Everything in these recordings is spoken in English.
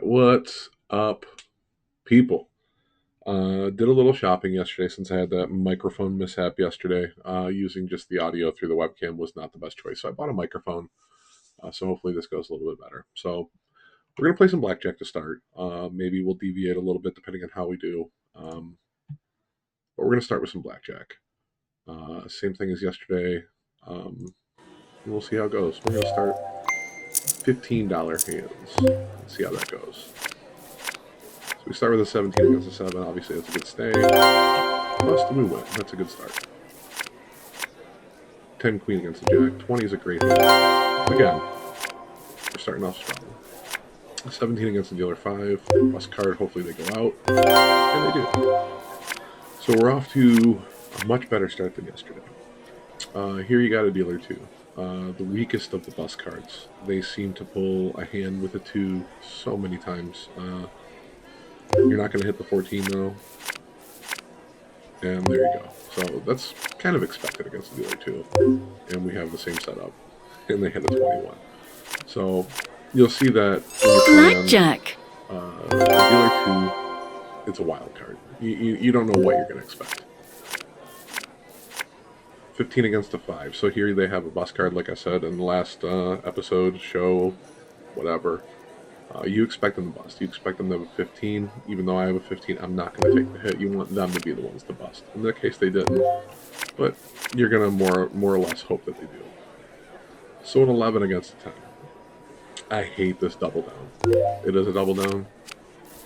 What's up, people? Did a little shopping yesterday since I had that microphone mishap yesterday. Using just the audio through the webcam was not the best choice, so I bought a microphone. So hopefully this goes a little bit better. So we're gonna play some blackjack to start. Maybe we'll deviate a little bit depending on how we do. But we're gonna start with some blackjack. Same thing as yesterday. We'll see how it goes. We're gonna start $15 hands. Let's see how that goes. So we start with a 17 against a 7. Obviously, that's a good stay. Plus, we win. That's a good start. 10 queen against the jack. 20 is a great hand. Again, we're starting off strong. 17 against the dealer 5. Bust card. Hopefully they go out. And they do. So we're off to a much better start than yesterday. Here you got a dealer 2. The weakest of the bust cards. They seem to pull a hand with a 2 so many times. You're not going to hit the 14 though. And there you go. So that's kind of expected against the dealer 2. And we have the same setup. And they hit a 21. So you'll see that when you're Blackjack. Dealer 2, it's a wild card. You don't know what you're going to expect. 15 against a 5. So here they have a bust card, like I said in the last episode, show, whatever. You expect them to bust. You expect them to have a 15. Even though I have a 15, I'm not going to take the hit. You want them to be the ones to bust. In their case, they didn't. But you're going to more or less hope that they do. So an 11 against a 10. I hate this double down. It is a double down.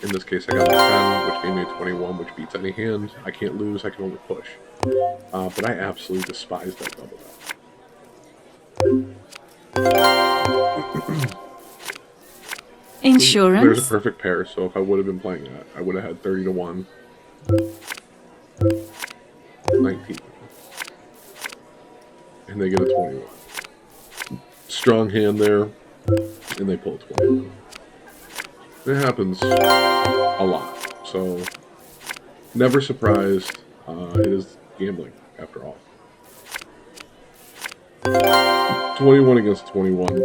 In this case, I got a 10, which gave me a 21, which beats any hand. I can't lose. I can only push. But I absolutely despise that double down. Insurance. There's a perfect pair, so if I would have been playing that, I would have had 30 to 1. 19. And they get a 21. Strong hand there, and they pull a 21. It happens a lot, so never surprised. It is gambling, after all. 21 against 21.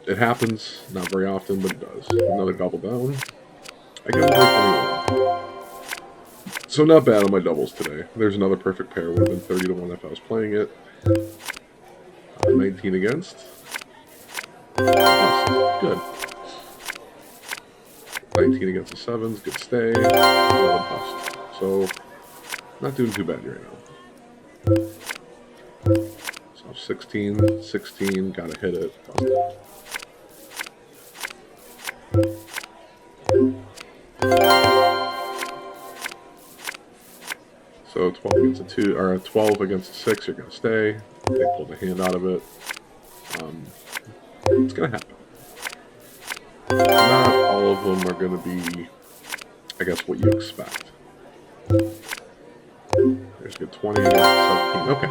It happens, not very often, but it does. Another double down. I get another 21. So not bad on my doubles today. There's another perfect pair. Would have been 30 to 1 if I was playing it. 19 against. Good. 19 against the 7s. Good stay. 11 bust. So not doing too bad right now. So 16, 16. Gotta hit it. Busted. So 12 against a 2, or 12 against a 6, you're going to stay. They pulled a hand out of it. It's going to happen. Not all of them are going to be, I guess, what you expect. There's a good 20 against 17. Okay.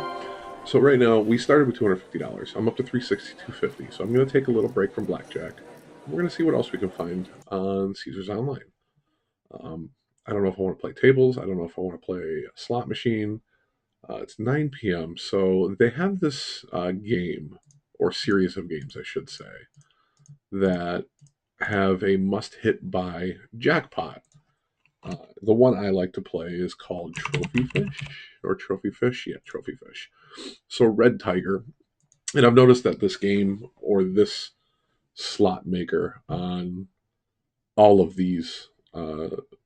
So right now, we started with $250. I'm up to $360, $250. So I'm going to take a little break from Blackjack. We're going to see what else we can find on Caesars Online. I don't know if I want to play tables. I don't know if I want to play a slot machine. It's 9 p.m. So they have this game, or series of games, I should say, that have a must-hit by jackpot. The one I like to play is called Trophy Fish, or Trophy Fish. Yeah, Trophy Fish. So Red Tiger. And I've noticed that this game, or this slot maker on all of these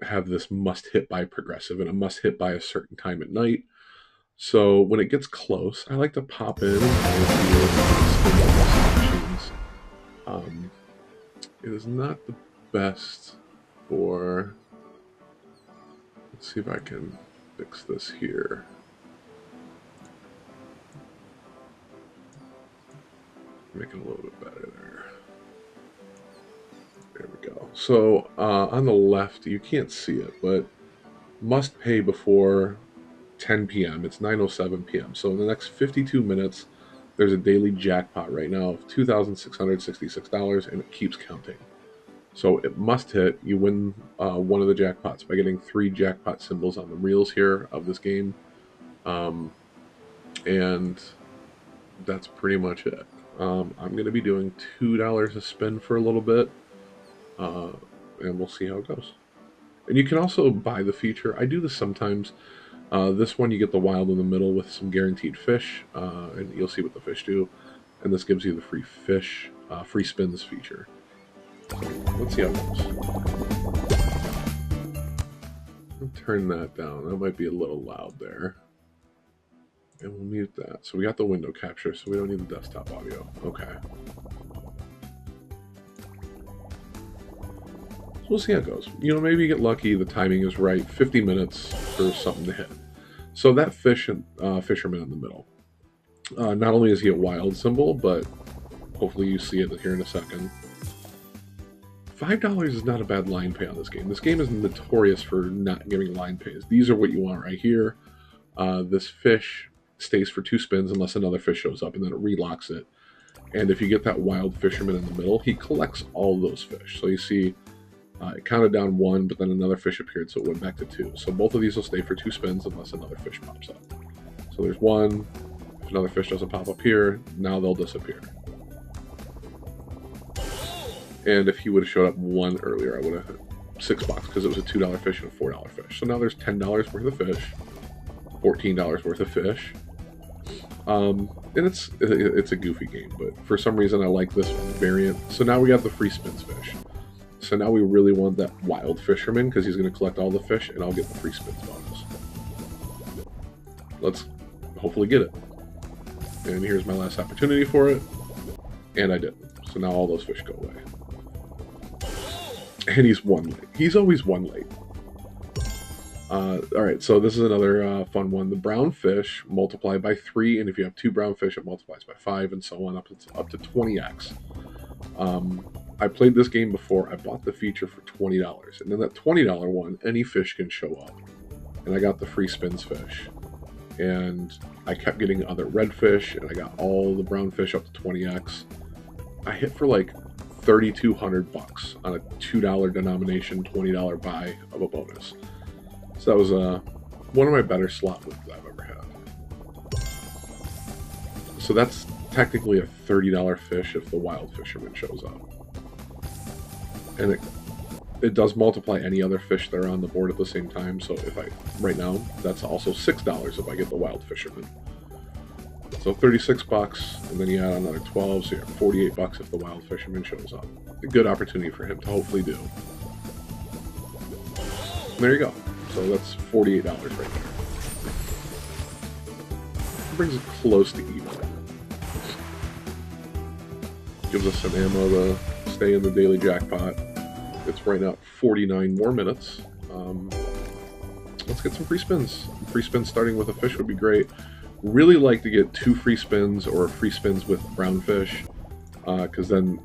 have this must hit by progressive, and a must hit by a certain time at night. So when it gets close, I like to pop in and spin the machines. It is not the best for. Let's see if I can fix this here. Make it a little bit better there. There we go. So on the left, you can't see it, but must pay before 10 p.m. It's 9:07 p.m. So in the next 52 minutes, there's a daily jackpot right now of $2,666, and it keeps counting. So it must hit. You win one of the jackpots by getting 3 jackpot symbols on the reels here of this game. And that's pretty much it. I'm going to be doing $2 a spin for a little bit. and we'll see how it goes. And you can also buy the feature. I do this sometimes. This one, you get the wild in the middle with some guaranteed fish, and you'll see what the fish do. And this gives you the free fish, free spins feature. So let's see how it goes. I'll turn that down. That might be a little loud there. And we'll mute that. So we got the window capture, so we don't need the desktop audio. Okay. So we'll see how it goes. You know, maybe you get lucky, the timing is right, 50 minutes for something to hit. So that fisherman in the middle, not only is he a wild symbol, but hopefully you see it here in a second. $5 is not a bad line pay on this game. This game is notorious for not giving line pays. These are what you want right here. This fish stays for 2 spins unless another fish shows up, and then it relocks it. And if you get that wild fisherman in the middle, he collects all those fish. So you see, it counted down 1, but then another fish appeared, so it went back to 2. So both of these will stay for 2 spins unless another fish pops up. So there's 1. If another fish doesn't pop up here, now they'll disappear. And if he would have showed up 1 earlier, I would have hit $6 because it was a $2 fish and a $4 fish. So now there's $10 worth of fish, $14 worth of fish. And it's a goofy game, but for some reason I like this variant. So now we got the free spins fish. So now we really want that wild fisherman because he's going to collect all the fish, and I'll get the free spins bonus. Let's hopefully get it. And here's my last opportunity for it, and I didn't. So now all those fish go away. And he's 1 late. He's always 1 late. Alright, so this is another fun one. The brown fish multiply by 3, and if you have 2 brown fish, it multiplies by 5, and so on up to 20x. I played this game before. I bought the feature for $20, and then that $20 one, any fish can show up. And I got the free spins fish. And I kept getting other red fish, and I got all the brown fish up to 20x. I hit for like $3,200 on a $2 denomination, $20 buy of a bonus. So that was one of my better slot wins I've ever had. So that's technically a $30 fish if the wild fisherman shows up. And it does multiply any other fish that are on the board at the same time. So if right now, that's also $6 if I get the wild fisherman. So $36, and then you add another 12, so you're at $48 if the wild fisherman shows up. A good opportunity for him to hopefully do. And there you go. So that's $48 right there. It brings it close to even. Gives us some ammo to stay in the daily jackpot. It's right now 49 more minutes. Let's get some free spins. Free spins starting with a fish would be great. Really like to get 2 free spins or free spins with brown fish, because then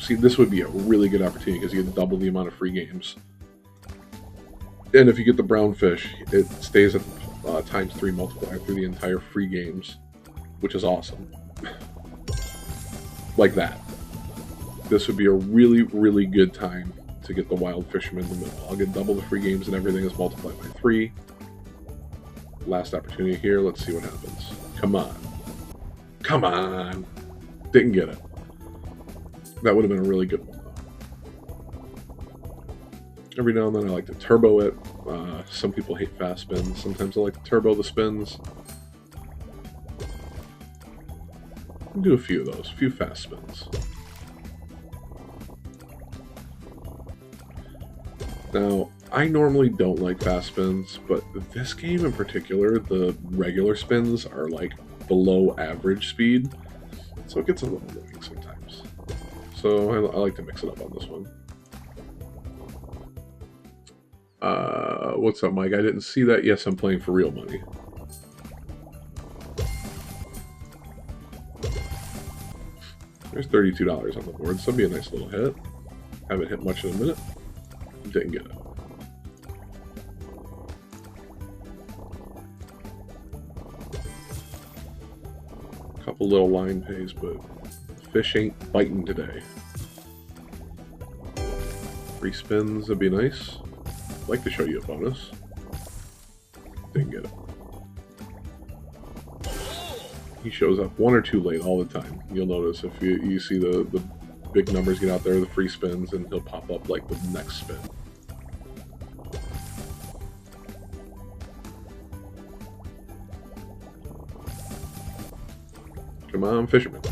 see, this would be a really good opportunity because you get double the amount of free games. And if you get the brown fish, it stays at times 3 multiplier through the entire free games, which is awesome. Like that. This would be a really, really good time to get the wild fisherman in the middle. I'll get double the free games and everything is multiplied by 3. Last opportunity here. Let's see what happens. Come on. Come on. Didn't get it. That would have been a really good one, though. Every now and then I like to turbo it. Some people hate fast spins. Sometimes I like to turbo the spins. I'll do a few of those. A few fast spins. Now, I normally don't like fast spins, but this game in particular, the regular spins are like below average speed, so it gets a little annoying sometimes. So I like to mix it up on this one. What's up, Mike? I didn't see that. Yes, I'm playing for real money. There's $32 on the board, so it'll be a nice little hit. Haven't hit much in a minute. Didn't get it. Couple little line pays, but fish ain't biting today. Free spins would be nice. I'd like to show you a bonus. Didn't get it. He shows up 1 or 2 late all the time. You'll notice if you see the big numbers get out there, the free spins, and he'll pop up like the next spin. Come on, fisherman.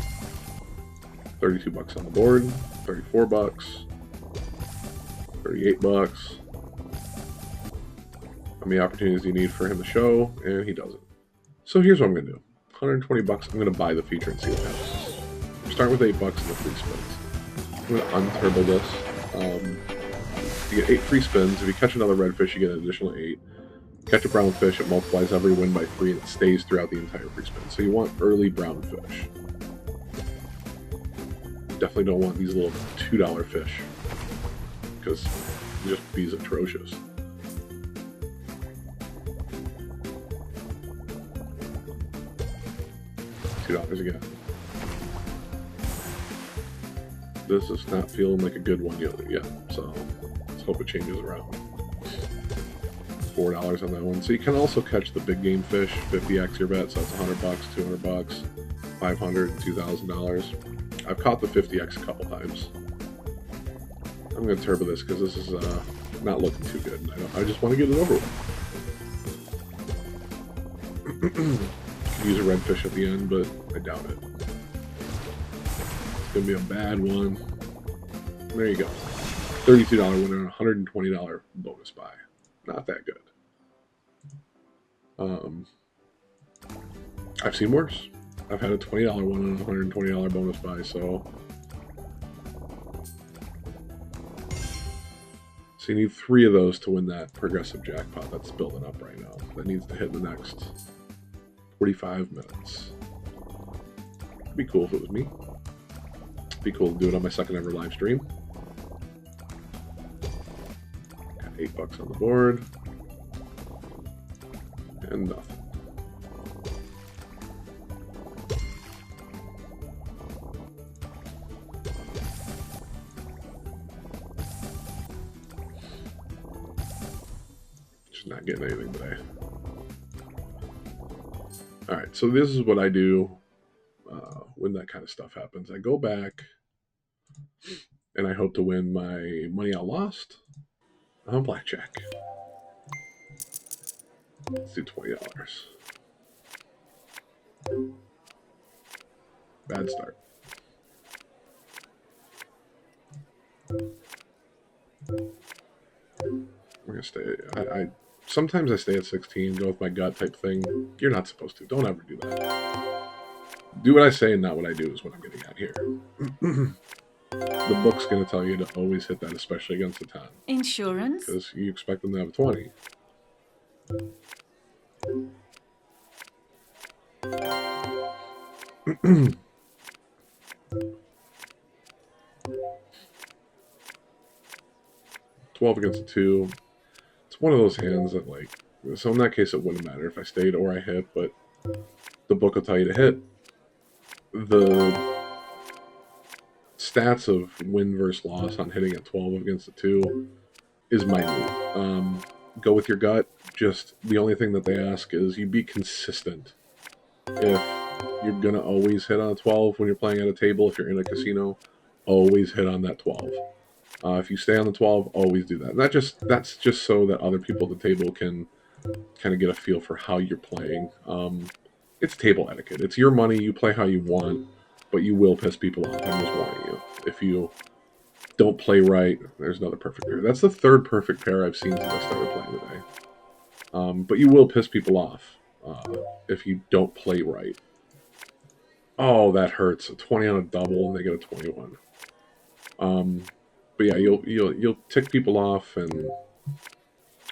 32 bucks on the board, 34 bucks, 38 bucks. How many opportunities do you need for him to show? And he doesn't. So here's what I'm gonna do. 120 bucks, I'm gonna buy the feature and see what happens. Start with 8 bucks in the free spins. I'm gonna unturbo this. You get 8 free spins. If you catch another redfish, you get an additional 8. Catch a brownfish, it multiplies every win by 3, and it stays throughout the entire free spin. So you want early brownfish. Definitely don't want these little $2 fish, because it just be atrocious. $2 again. This is not feeling like a good one yet, so let's hope it changes around. $4 on that one. So you can also catch the big game fish, 50x your bet, so that's 100 bucks, 200 bucks, 500, and $2,000. I've caught the 50x a couple times. I'm going to turbo this because this is not looking too good. I just want to get it over with. Use a redfish at the end, but I doubt it. It's going to be a bad one. There you go. $32 winner and $120 bonus buy. Not that good. I've seen worse. I've had a $20 one and a $120 bonus buy, so you need 3 of those to win that progressive jackpot that's building up right now. That needs to hit in the next 45 minutes. It'd be cool if it was me. It'd be cool to do it on my second ever live stream. Got 8 bucks on the board. And nothing. Just not getting anything today. Alright, so this is what I do when that kind of stuff happens. I go back and I hope to win my money I lost on blackjack. Let's do $20. Bad start. We're gonna stay. Sometimes I stay at 16, go with my gut type thing. You're not supposed to. Don't ever do that. Do what I say and not what I do is what I'm getting at here. The book's gonna tell you to always hit that, especially against a 10. Insurance? Because you expect them to have a 20. $12 against a 2. It's one of those hands that, like, so in that case it wouldn't matter if I stayed or I hit, but the book will tell you to hit. The stats of win versus loss on hitting at 12 against a 2 is minute. Go with your gut. Just the only thing that they ask is you be consistent. If you're gonna always hit on a 12 when you're playing at a table, if you're in a casino, always hit on that 12. If you stay on the 12, always do that. And that's just so that other people at the table can kind of get a feel for how you're playing. It's table etiquette. It's your money. You play how you want, but you will piss people off. I'm just warning you. If you don't play right, there's another perfect pair. That's the third perfect pair I've seen since I started playing today. But you will piss people off if you don't play right. Oh, that hurts. A 20 on a double, and they get a 21. But yeah, you'll tick people off, and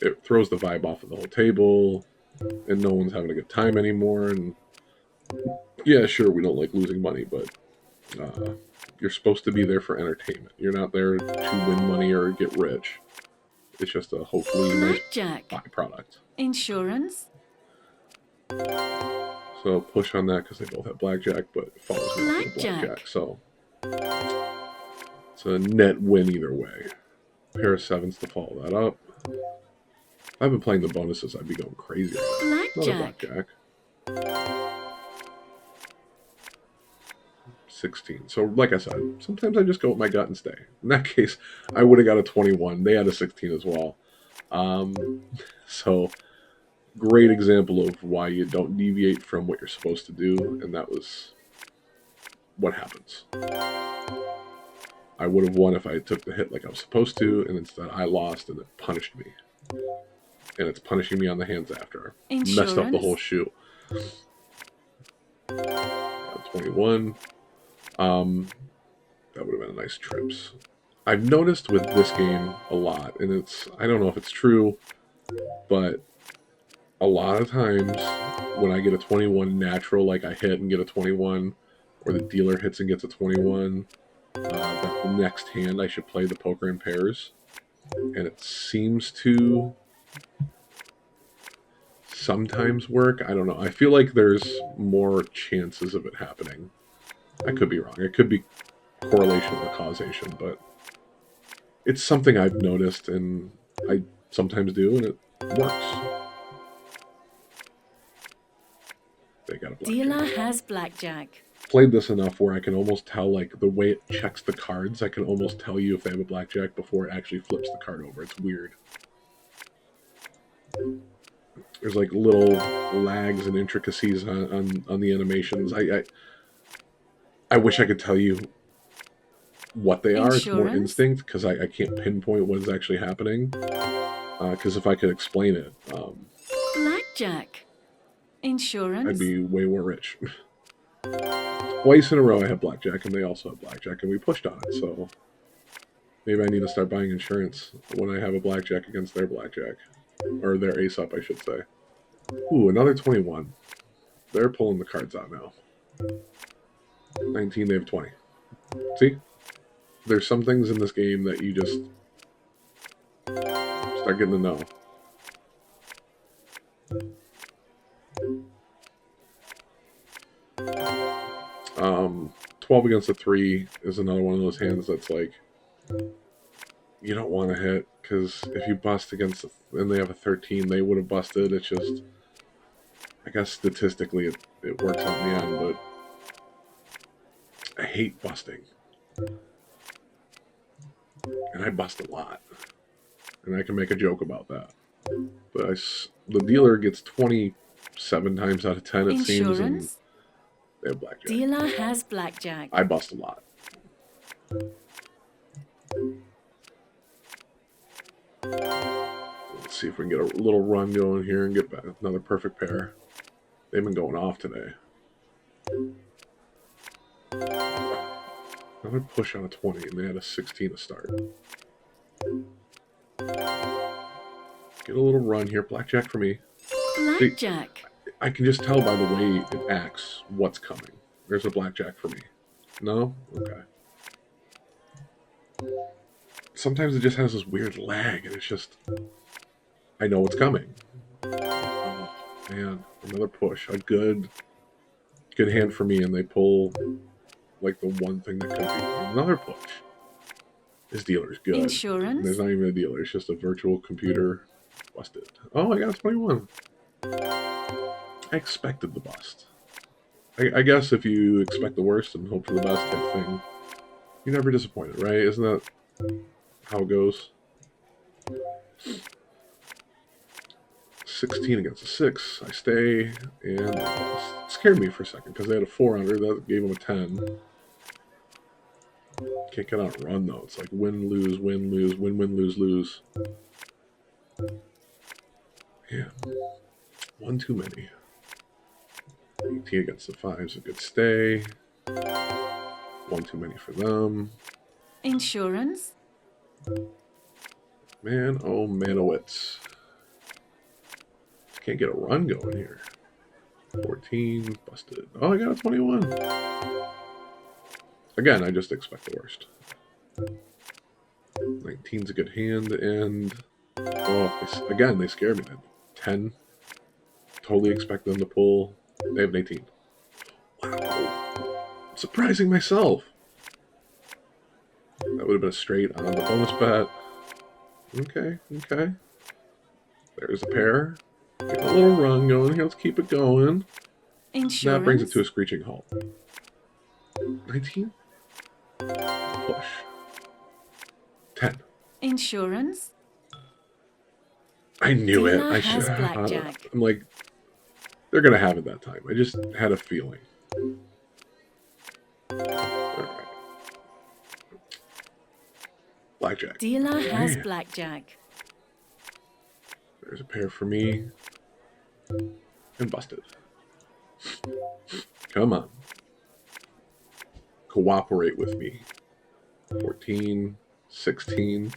it throws the vibe off of the whole table, and no one's having a good time anymore. And yeah, sure, we don't like losing money, but you're supposed to be there for entertainment. You're not there to win money or get rich. It's just a hopefully nice byproduct. Insurance? So push on that because they both have blackjack, but it follows with blackjack. So it's a net win either way. Pair of 7s to follow that up. If I've been playing the bonuses, I'd be going crazy. Another blackjack. 16. So, like I said, sometimes I just go with my gut and stay. In that case, I would have got a 21. They had a 16 as well. So, great example of why you don't deviate from what you're supposed to do, and that was what happens. I would have won if I took the hit like I was supposed to, and instead I lost, and it punished me. And it's punishing me on the hands after. Messed up the whole Insurance. shoe. 21. That would have been a nice trips. I've noticed with this game a lot, and I don't know if it's true, but a lot of times when I get a 21 natural, like I hit and get a 21, or the dealer hits and gets a 21, that the next hand I should play the poker in pairs. And it seems to sometimes work. I don't know. I feel like there's more chances of it happening. I could be wrong. It could be correlation or causation, but it's something I've noticed, and I sometimes do, and it works. They got a blackjack. Dealer has blackjack. Played this enough where I can almost tell, like, the way it checks the cards, I can almost tell you if they have a blackjack before it actually flips the card over. It's weird. There's like little lags and intricacies on the animations. I wish I could tell you what they are. It's more instinct because I can't pinpoint what is actually happening. Because if I could explain it, Blackjack. Insurance. I'd be way more rich. Twice in a row I had blackjack, and they also had blackjack, and we pushed on it. So maybe I need to start buying insurance when I have a blackjack against their blackjack. Or their ace up, I should say. Ooh, another 21. They're pulling the cards out now. 19, they have 20. See? There's some things in this game that you just start getting to know. 12 against a 3 is another one of those hands that's like, you don't want to hit, because if you bust against, and they have a 13, they would have busted. It's just, I guess statistically it works out in the end, but I hate busting. And I bust a lot. And I can make a joke about that. But the dealer gets 27 times out of 10, it seems, and they have blackjack. Dealer has blackjack. I bust a lot. Let's see if we can get a little run going here and get back another perfect pair. They've been going off today. Another push on a 20, and they had a 16 to start. Get a little run here. Blackjack for me. Blackjack. I can just tell by the way it acts what's coming. There's a blackjack for me. No? Okay. Sometimes it just has this weird lag, and it's just, I know what's coming. Oh, man. Another push. A good hand for me, and they pull like the one thing that could be another push. This dealer's good. Insurance. And there's not even a dealer. It's just a virtual computer. Busted. Oh, I got a 21. I expected the bust. I guess if you expect the worst and hope for the best type thing, you're never disappointed, right? Isn't that how it goes? 16 against a 6. I stay, and it scared me for a second because they had a 4 under. That gave them a 10. Can't get out and run, though. It's like win, lose, win, lose, win, win, lose, lose. Yeah. One too many. 18 against the 5 is a good stay. One too many for them. Insurance. Man, oh manowitz. Can't get a run going here. 14, busted. Oh, I got a 21. Again, I just expect the worst. 19's a good hand, and oh, again, they scared me then. 10. Totally expect them to pull. They have an 18. Wow. I'm surprising myself. That would have been a straight on the bonus bet. Okay, okay. There's a pair. Get a little run going here. Let's keep it going. Insurance. That brings it to a screeching halt. 19? Push. 10. Insurance. I knew it. Dealer I should. has blackjack. I'm like, they're gonna have it that time. I just had a feeling. All right. Blackjack. Dealer has Man, blackjack. there's a pair for me. And busted. Come on. Cooperate with me. 14, 16,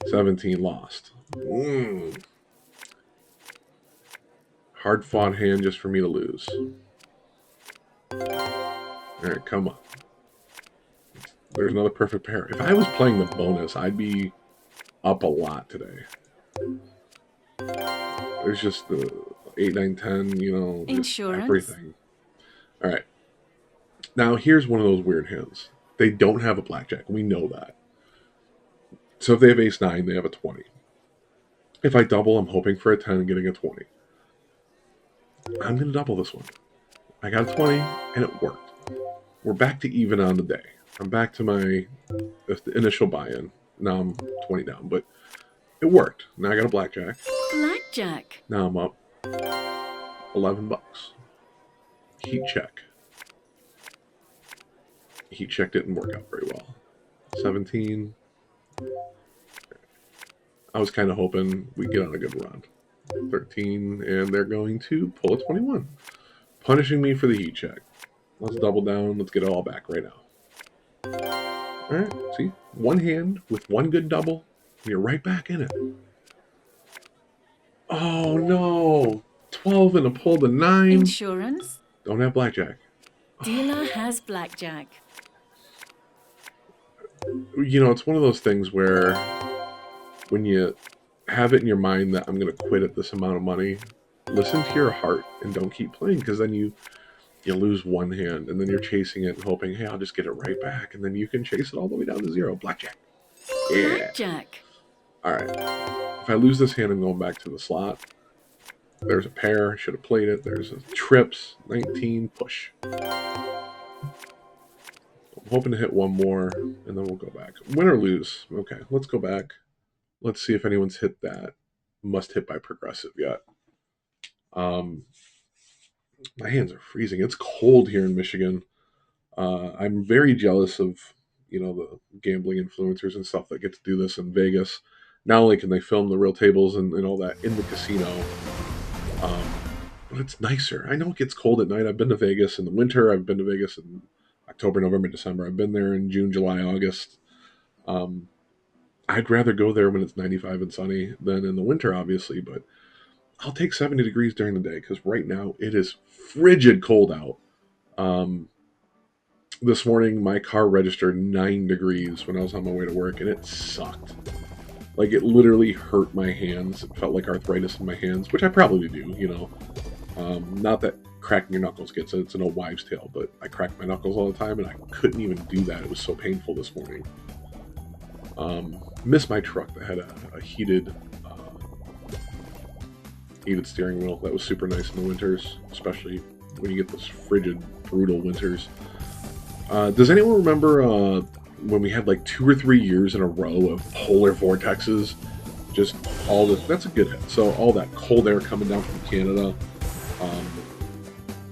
17 lost. Hard fought hand just for me to lose. Alright, come on. There's another perfect pair. If I was playing the bonus, I'd be up a lot today. There's just the 8, 9, 10, you know, just Insurance. everything. Alright. Now, here's one of those weird hands. They don't have a blackjack. We know that. So if they have ace 9, they have a 20. If I double, I'm hoping for a 10 and getting a 20. I'm going to double this one. I got a 20, and it worked. We're back to even on the day. I'm back to my initial buy-in. Now I'm 20 down, but it worked. Now I got a blackjack. Blackjack. Now I'm up $11. Heat check. Heat check didn't work out very well. 17. I was kind of hoping we'd get on a good run. 13, and they're going to pull a 21. Punishing me for the heat check. Let's double down. Let's get it all back right now. Alright, see? One hand with one good double, and you're right back in it. Oh no! 12 and a pull to 9. Insurance. Don't have blackjack. Dealer has blackjack. You know, it's one of those things where when you have it in your mind that I'm going to quit at this amount of money, listen to your heart and don't keep playing, because then you lose one hand and then you're chasing it and hoping, hey, I'll just get it right back, and then you can chase it all the way down to 0. Blackjack. Yeah. Blackjack. All right. If I lose this hand, I'm going back to the slot. There's a pair. Should have played it. There's a trips. 19. Push. I'm hoping to hit one more, and then we'll go back. Win or lose. Okay, let's go back. Let's see if anyone's hit that must hit by progressive yet. My hands are freezing. It's cold here in Michigan. I'm very jealous of, you know, the gambling influencers and stuff that get to do this in Vegas. Not only can they film the real tables and all that in the casino, but it's nicer. I know it gets cold at night. I've been to Vegas in the winter. I've been to Vegas in October, November, December. I've been there in June, July, August. I'd rather go there when it's 95 and sunny than in the winter, obviously, but I'll take 70 degrees during the day, because right now it is frigid cold out. This morning, my car registered 9 degrees when I was on my way to work, and it sucked. Like, it literally hurt my hands. It felt like arthritis in my hands, which I probably do, you know. Not that cracking your knuckles gets it. It's an old wives' tale, but I crack my knuckles all the time, and I couldn't even do that. It was so painful this morning. Missed my truck that had a heated steering wheel. That was super nice in the winters, especially when you get those frigid, brutal winters. Does anyone remember when we had like 2 or 3 years in a row of polar vortexes? Just all this. That's a good hit. So all that cold air coming down from Canada.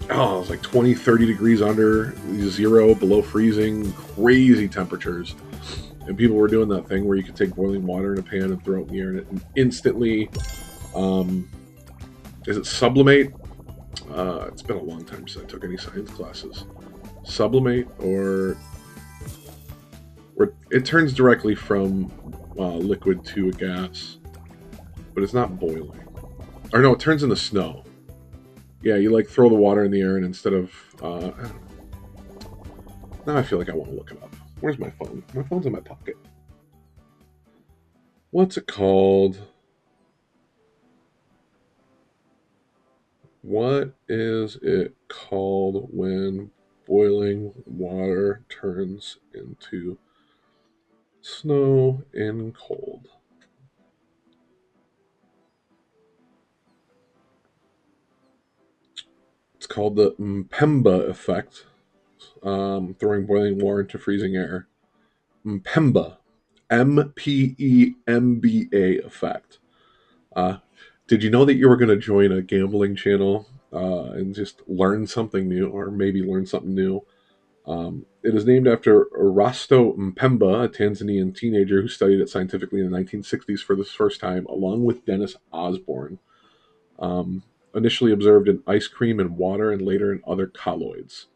It was like 20, 30 degrees under 0, below freezing, crazy temperatures. And people were doing that thing where you could take boiling water in a pan and throw it in the air, and it instantly, is it sublimate? It's been a long time since I took any science classes. Sublimate, or it turns directly from liquid to a gas, but it's not boiling. Or no, it turns into snow. Yeah, you like throw the water in the air, and instead of, I don't know. Now I feel like I want to look it up. Where's my phone? My phone's in my pocket. What's it called? What is it called when boiling water turns into snow and cold? It's called the Mpemba effect. throwing boiling water into freezing air. Mpemba, Mpemba effect. Uh, did you know that you were going to join a gambling channel and just learn something new, or maybe learn something new? It is named after Erasto Mpemba, a Tanzanian teenager who studied it scientifically in the 1960s for the first time, along with Dennis Osborne. Um, Initially observed in ice cream and water, and later in other colloids.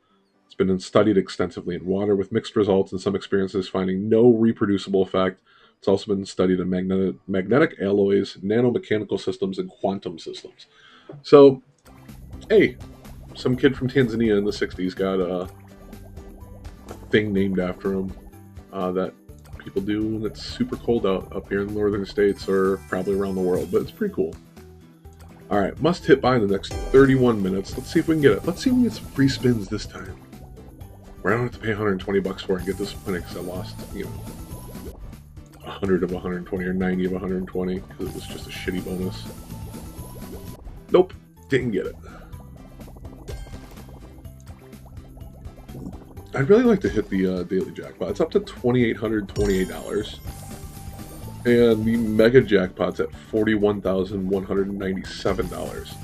It's been studied extensively in water with mixed results and some experiences finding no reproducible effect. It's also been studied in magnetic alloys, nanomechanical systems, and quantum systems. So, hey, some kid from Tanzania in the 60s got a thing named after him that people do when it's super cold out up here in the northern states or probably around the world, but it's pretty cool. All right, must hit by in the next 31 minutes. Let's see if we can get it. Let's see if we can get some free spins this time. Where I don't have to pay $120 for it and get disappointed because I lost, 100 of 120 or 90 of 120 because it was just a shitty bonus. Nope, didn't get it. I'd really like to hit the daily jackpot. It's up to $2,828. And the mega jackpot's at $41,197.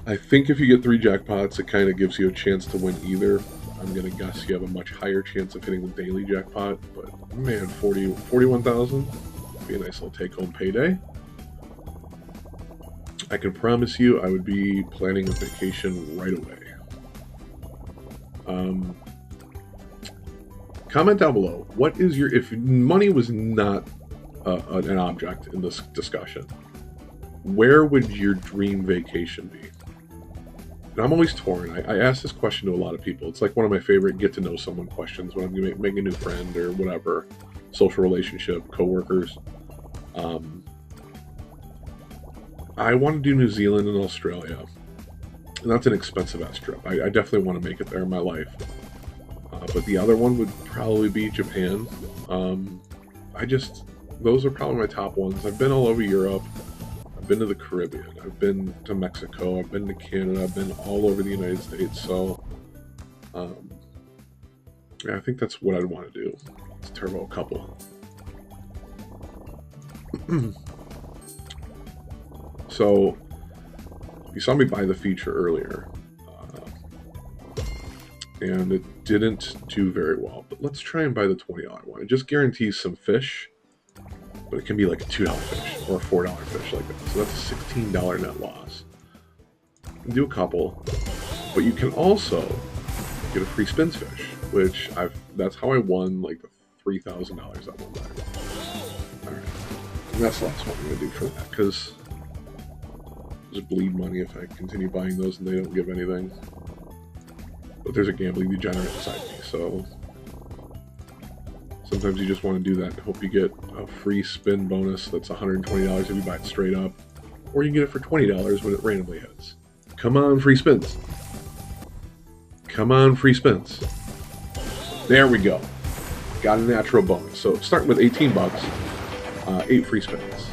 I think if you get 3 jackpots, it kind of gives you a chance to win either. I'm going to guess you have a much higher chance of hitting the daily jackpot. But man, 41,000 would be a nice little take-home payday. I can promise you I would be planning a vacation right away. Comment down below, what is your, if money was not an object in this discussion, where would your dream vacation be? And I'm always torn. I ask this question to a lot of people. It's like one of my favorite get to know someone questions when I'm going to make a new friend or whatever, social relationship, coworkers. I want to do New Zealand and Australia. And that's an expensive ass trip. I definitely want to make it there in my life. But the other one would probably be Japan. Those are probably my top ones. I've been all over Europe. I've been to the Caribbean. I've been to Mexico. I've been to Canada. I've been all over the United States. So, yeah, I think that's what I'd want to do. Let's turbo a couple. So, you saw me buy the feature earlier. And it didn't do very well. But let's try and buy the $20 one. It just guarantees some fish. But it can be like a $2 fish or a $4 fish like that. So that's a $16 net loss. You can do a couple. But you can also get a free spins fish. Which that's how I won like the $3,000 that one time. Alright. And that's the last one I'm going to do for that. Because just bleed money if I continue buying those and they don't give anything. But there's a gambling degenerate inside me, so sometimes you just want to do that and hope you get a free spin bonus that's $120 if you buy it straight up, or you get it for $20 when it randomly hits. Come on, free spins. Come on, free spins. There we go. Got a natural bonus. So starting with 18 bucks, 8 free spins.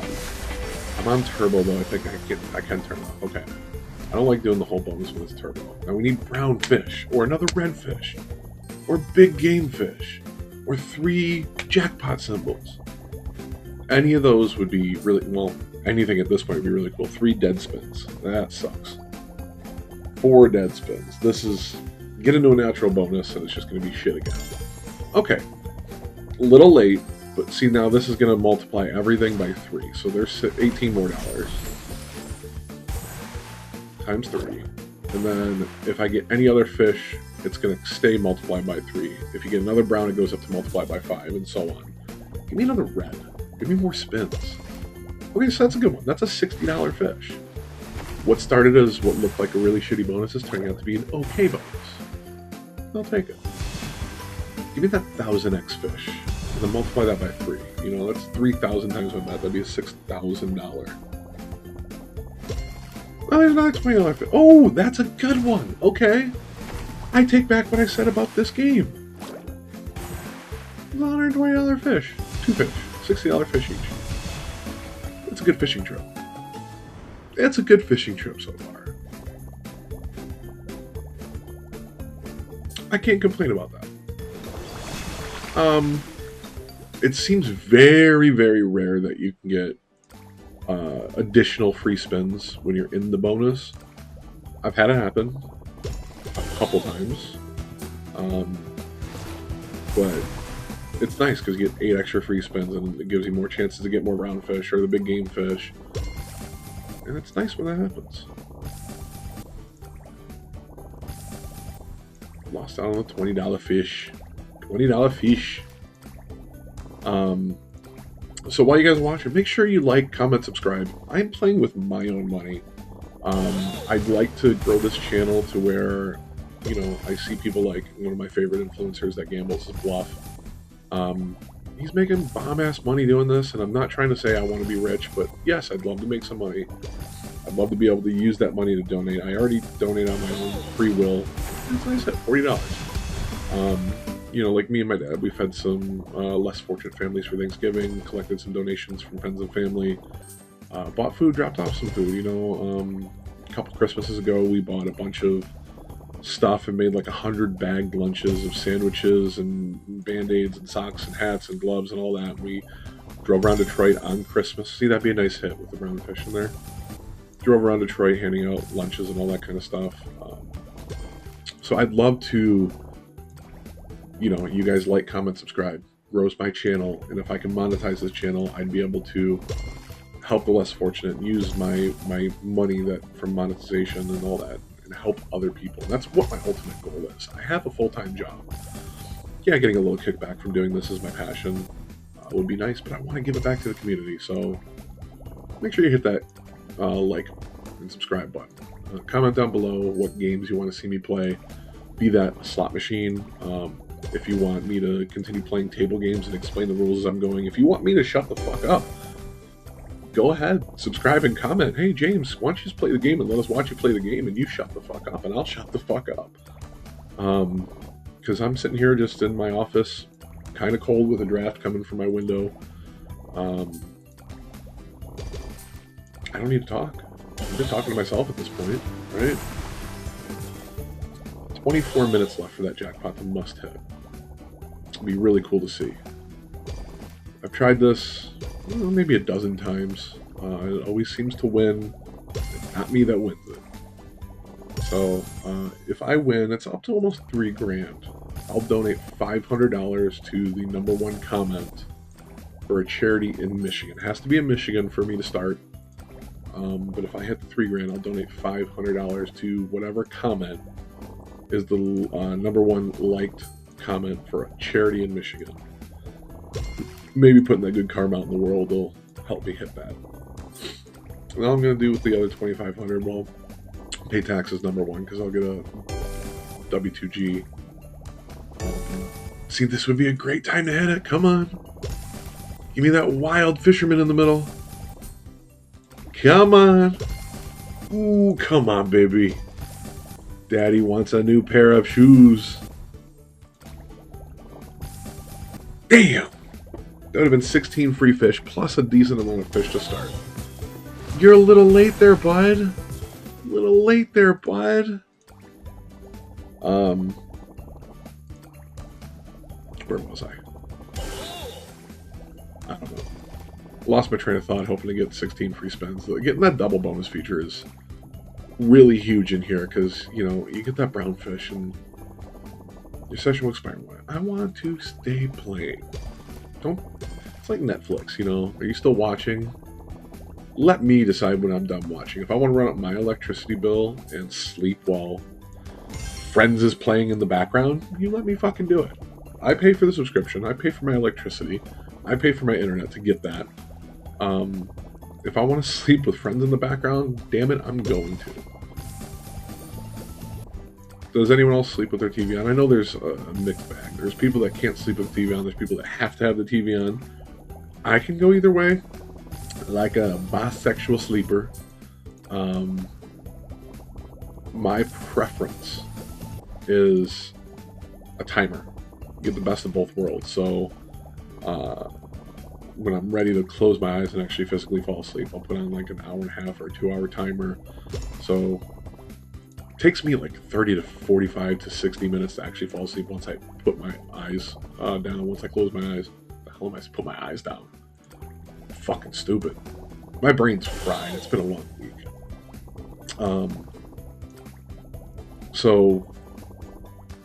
I'm on turbo though. I think I can turn off. Okay. I don't like doing the whole bonus when it's turbo. Now we need brown fish, or another red fish, or big game fish, or 3 jackpot symbols. Any of those would be really, well, anything at this point would be really cool. 3 dead spins. That sucks. 4 dead spins. This is, get into a natural bonus and it's just going to be shit again. Okay. A little late, but see now this is going to multiply everything by 3. So there's 18 more dollars. Times 3. And then if I get any other fish, it's going to stay multiplied by 3. If you get another brown, it goes up to multiply by 5, and so on. Give me another red. Give me more spins. Okay, so that's a good one. That's a $60 fish. What started as what looked like a really shitty bonus is turning out to be an okay bonus. I'll take it. Give me that 1000x fish, and then multiply that by 3. You know, that's 3,000 times my bet. That'd be a $6,000. Oh, there's another $20 fish. Oh, that's a good one. Okay. I take back what I said about this game. It's a $120 fish. 2 fish. $60 fish each. It's a good fishing trip. It's a good fishing trip so far. I can't complain about that. It seems very, very rare that you can get additional free spins when you're in the bonus. I've had it happen a couple times, but it's nice because you get 8 extra free spins and it gives you more chances to get more round fish or the big game fish, and it's nice when that happens. Lost out on a $20 fish. $20 fish. So while you guys watch it, make sure you like, comment, subscribe. I'm playing with my own money. I'd like to grow this channel to where, you know, I see people like one of my favorite influencers that gambles is Bluff. He's making bomb-ass money doing this, and I'm not trying to say I want to be rich, but yes, I'd love to make some money. I'd love to be able to use that money to donate. I already donate on my own free will. That's nice at $40. You know, like me and my dad, we fed some less fortunate families for Thanksgiving, collected some donations from friends and family, bought food, dropped off some food. You know, a couple Christmases ago, we bought a bunch of stuff and made like 100 bagged lunches of sandwiches and Band-Aids and socks and hats and gloves and all that. And we drove around Detroit on Christmas. See, that'd be a nice hit with the brown fish in there. Drove around Detroit handing out lunches and all that kind of stuff. So I'd love to, you know, you guys like, comment, subscribe, grows my channel, and if I can monetize this channel, I'd be able to help the less fortunate and use my money that from monetization and all that and help other people. And that's what my ultimate goal is. I have a full-time job. Yeah, getting a little kickback from doing this is my passion. Would be nice, but I want to give it back to the community. So make sure you hit that like and subscribe button. Comment down below what games you want to see me play. Be that a slot machine. If you want me to continue playing table games and explain the rules as I'm going. If you want me to shut the fuck up, go ahead, subscribe and comment. Hey James, why don't you just play the game and let us watch you play the game and you shut the fuck up and I'll shut the fuck up. Because I'm sitting here just in my office, kind of cold with a draft coming from my window. I don't need to talk. I'm just talking to myself at this point, right? 24 minutes left for that jackpot to must hit. It'd be really cool to see. I've tried this maybe a dozen times. It always seems to win. It's not me that wins it. So if I win, it's up to almost $3,000. I'll donate $500 to the #1 comment for a charity in Michigan. It has to be in Michigan for me to start. But if I hit the $3,000, I'll donate $500 to whatever comment is the #1 liked comment for a charity in Michigan. Maybe putting that good karma out in the world will help me hit that. Now I'm going to do with the other $2,500. Well, pay taxes #1 because I'll get a W2G. See, this would be a great time to hit it. Come on. Give me that wild fisherman in the middle. Come on. Ooh, come on, baby. Daddy wants a new pair of shoes. Damn. That would have been 16 free fish plus a decent amount of fish to start. You're a little late there, bud. A little late there, bud. Where was I? I don't know. Lost my train of thought, hoping to get 16 free spins. Getting that double bonus feature is really huge in here because, you know, you get that brown fish and your session will expire. I want to stay playing. Don't. It's like Netflix, you know. Are you still watching? Let me decide when I'm done watching. If I want to run up my electricity bill and sleep while Friends is playing in the background, you let me fucking do it. I pay for the subscription. I pay for my electricity. I pay for my internet to get that. If I want to sleep with Friends in the background, damn it, I'm going to. Does anyone else sleep with their TV on? I know there's a mixed bag. There's people that can't sleep with the TV on. There's people that have to have the TV on. I can go either way. Like a bisexual sleeper. My preference is a timer. Get the best of both worlds. So when I'm ready to close my eyes and actually physically fall asleep, I'll put on like an hour and a half or 2 hour timer. So takes me like 30 to 45 to 60 minutes to actually fall asleep once I put my eyes down. Once I close my eyes. The hell am I put my eyes down? Fucking stupid. My brain's fried. It's been a long week. So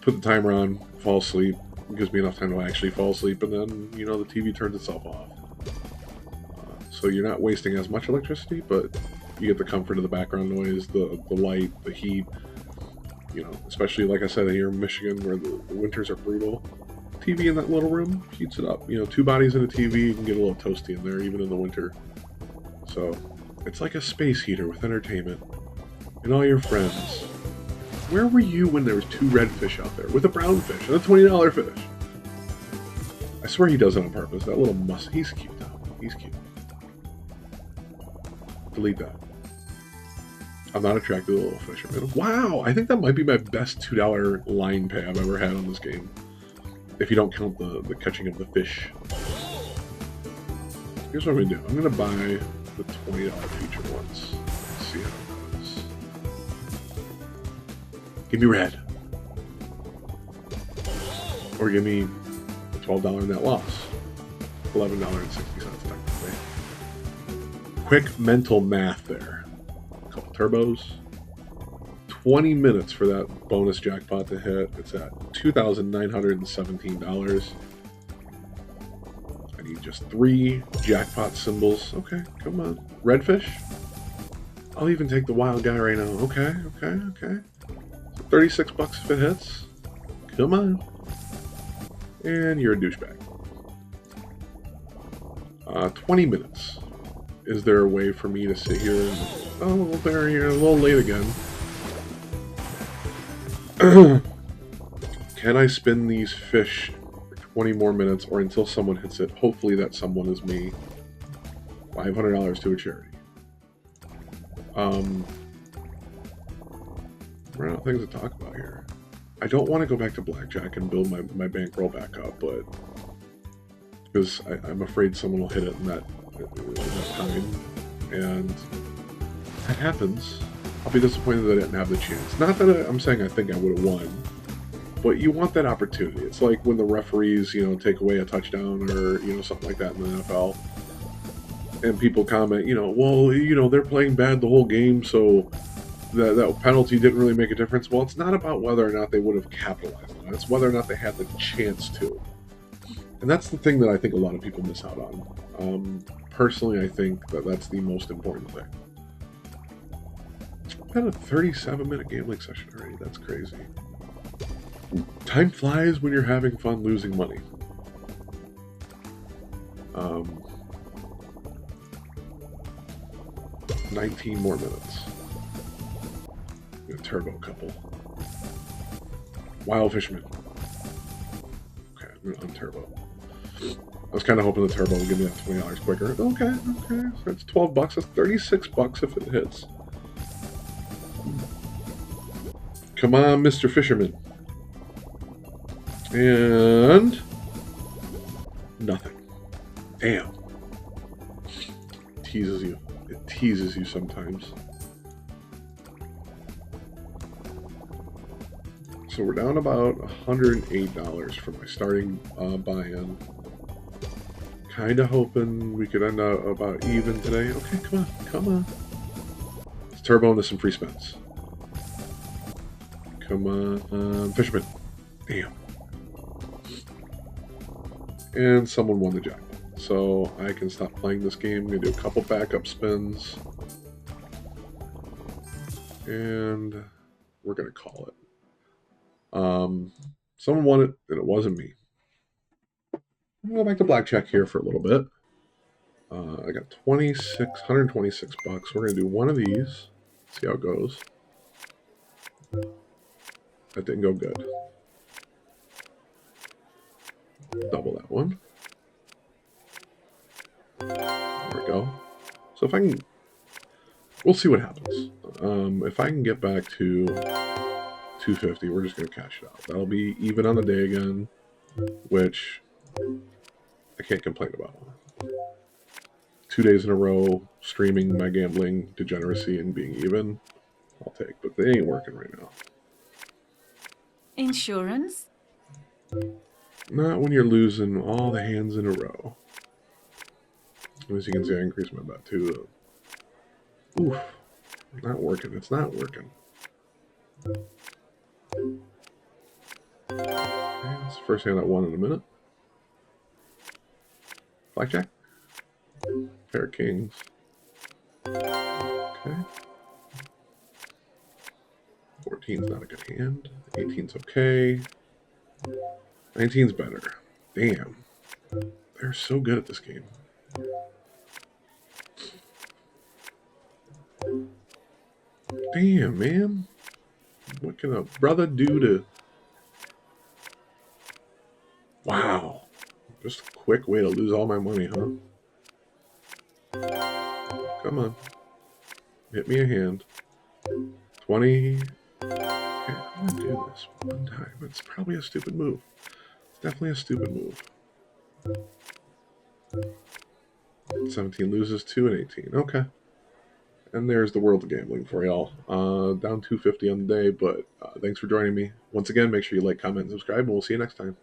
put the timer on, fall asleep. It gives me enough time to actually fall asleep, and then the TV turns itself off. So you're not wasting as much electricity, but you get the comfort of the background noise, the light, the heat. Especially like I said here in Michigan, where the winters are brutal. TV in that little room heats it up. 2 bodies in a TV, you can get a little toasty in there, even in the winter. So it's like a space heater with entertainment and all your friends. Where were you when there was 2 red fish out there with a brown fish and a $20 fish? I swear he does it on purpose. That little he's cute though. He's cute. Delete that. I'm not attracted to little fishermen. Wow, I think that might be my best $2 line pay I've ever had on this game. If you don't count the catching of the fish. Here's what I'm going to do. I'm going to buy the $20 feature once. Let's see how it goes. Give me red. Or give me the $12 net loss. $11.60 technically. Quick mental math there. A couple turbos. 20 minutes for that bonus jackpot to hit. It's at $2,917. I need just 3 jackpot symbols. Okay, come on. Redfish? I'll even take the wild guy right now. Okay. So 36 bucks if it hits. Come on. And you're a douchebag. 20 minutes. Is there a way for me to sit here and... Oh, there you're a little late again. Can I spin these fish for 20 more minutes or until someone hits it? Hopefully that someone is me. $500 to a charity. We're out of things to talk about here. I don't want to go back to Blackjack and build my bankroll back up, but because I'm afraid someone will hit it in that time, and if that happens, I'll be disappointed that I didn't have the chance. Not that I'm saying I think I would have won, but you want that opportunity. It's like when the referees, take away a touchdown or something like that in the NFL, and people comment, well, they're playing bad the whole game, so that penalty didn't really make a difference. Well, it's not about whether or not they would have capitalized on it. It's whether or not they had the chance to. And that's the thing that I think a lot of people miss out on. Personally, I think that's the most important thing. I've had a 37-minute gambling session already. That's crazy. Time flies when you're having fun losing money. 19 more minutes. I'm gonna turbo a couple. Wild Fisherman. Okay, I'm gonna unturbo. I was kind of hoping the turbo would give me that $20 quicker. Okay. So that's 12 bucks. That's 36 bucks if it hits. Come on, Mr. Fisherman. And nothing. Damn. Teases you. It teases you sometimes. So we're down about $108 for my starting buy-in. Kind of hoping we could end up about even today. Okay, come on. Let's turbo into some free spins. Come on, Fisherman. Damn. And someone won the jackpot. So I can stop playing this game. I'm going to do a couple backup spins. And we're going to call it. Someone won it, and it wasn't me. I'm going to go back to Blackjack here for a little bit. I got 126 bucks. We're going to do one of these. See how it goes. That didn't go good. Double that one. There we go. So if I can... We'll see what happens. If I can get back to 250, we're just going to cash it out. That'll be even on the day again, which I can't complain about. 2 days in a row streaming my gambling degeneracy and being even. I'll take, but they ain't working right now. Insurance? Not when you're losing all the hands in a row. As you can see, I increased my bet too. Oof. Not working. It's not working. Okay, that's the first hand I won in a minute. Blackjack. Pair of kings. Okay. 14's not a good hand. 18's okay. 19's better. Damn. They're so good at this game. Damn, man. What can a brother do to... Wow. Just a quick way to lose all my money, huh? Come on. Hit me a hand. 20. Okay, I'm gonna do this one time. It's probably a stupid move. It's definitely a stupid move. 17 loses 2 and 18. Okay. And there's the world of gambling for y'all. Down 250 on the day, but thanks for joining me. Once again, make sure you like, comment, and subscribe, and we'll see you next time.